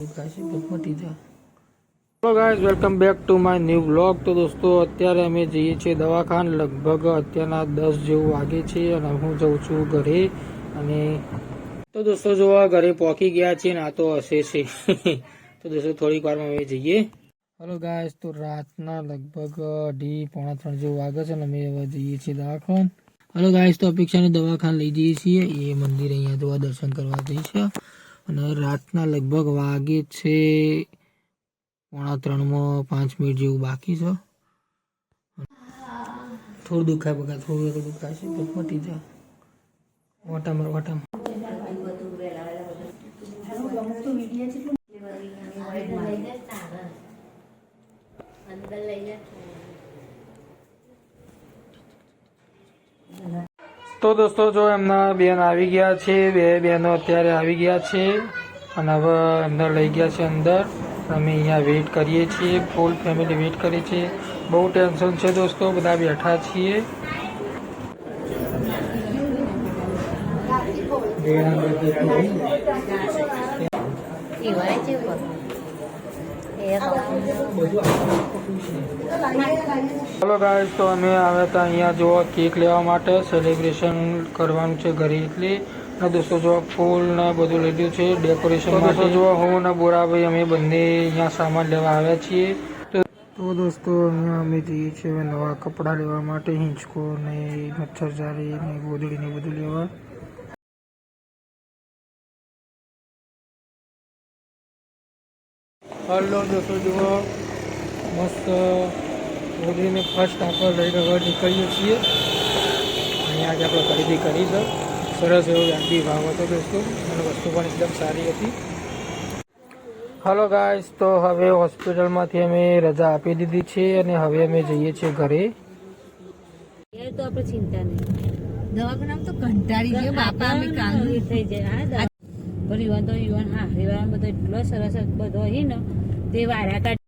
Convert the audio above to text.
Hello guys, welcome back to my new vlog. તો દોસ્તો અત્યારે અમે જઈએ છીએ દવાખાને। લગભગ અત્યારના 10 જેવું વાગે છે અને હું જઉં છું ઘરે। અને તો દોસ્તો જો ઘરે પહોંચી ગયા છીએ ને આ તો હશે છે તો દોસ્તો થોડીક વારમાં અમે જઈએ। હેલો ગાઈઝ, તો રાતના લગભગ 2:30-3 જેવું વાગે છે ને અમે હવે જઈએ છીએ દવાખાને। હેલો ગાઈઝ, તો અપેક્ષાની દવાખાને લઈ જઈએ છીએ। એ મંદિર અહીંયા જોવા દર્શન કરવા જઈએ છે અને રાતના લગભગ વાગે છે 2:45 5 મિનિટ જેવું બાકી છે। થોડું દુખાય બગા, થોડું દુખાય છે, મટી જાય વાટામાં તો દોસ્તો જો એમના બેન આવી ગયા છે। બે બહેનો અત્યારે આવી ગયા છે અને હવે એમને લઈ ગયા છે અંદર। અમે અહીંયા વેઇટ કરીએ છીએ, ફૂલ ફેમિલી વેઇટ કરીએ છીએ। બહુ ટેન્શન છે દોસ્તો, બધા બેઠા છીએ। હેલો ગાઈસ, તો અમે આવ્યા હતા અહીંયા જો કેક લેવા માટે, સેલિબ્રેશન કરવાનું છે ઘરે એટલે। દોસ્તો જો ફૂલ ને બધું લીધું છે ડેકોરેશન માટે। જો હું ને બોરાભાઈ અમે બંને અહીંયા સામાન લેવા આવ્યા છીએ। તો દોસ્તો અહીંયા અમે જઈએ છીએ હવે નવા કપડાં લેવા માટે, હિંચકો ને મચ્છરજારી ને ગોદડી ને બધું લેવા। હલો દોસ્તો જુઓ મસ્ત ગોદડીને ફર્સ્ટ આપણે લઈને હવે નીકળીએ છીએ। અહીંયા આજે આપણે ખરીદી કરી છે, સરસ એવો વ્યાજબી ભાવ હતો દોસ્તો અને વસ્તુ પણ એકદમ સારી હતી। હલો ગાઈસ, તો હવે હોસ્પિટલમાંથી અમે રજા આપી દીધી છે અને હવે અમે જઈએ છીએ ઘરે। તો આપણે ચિંતા નહીં, દવાખાના તો કંટાળી ગયો બાપા, અમે કામ થઈ જાય। હા યુવાન તો યુવાન, હા યુવાન બધો એટલો સરસ બધો અહીં ને તે વાર્યા કાઢ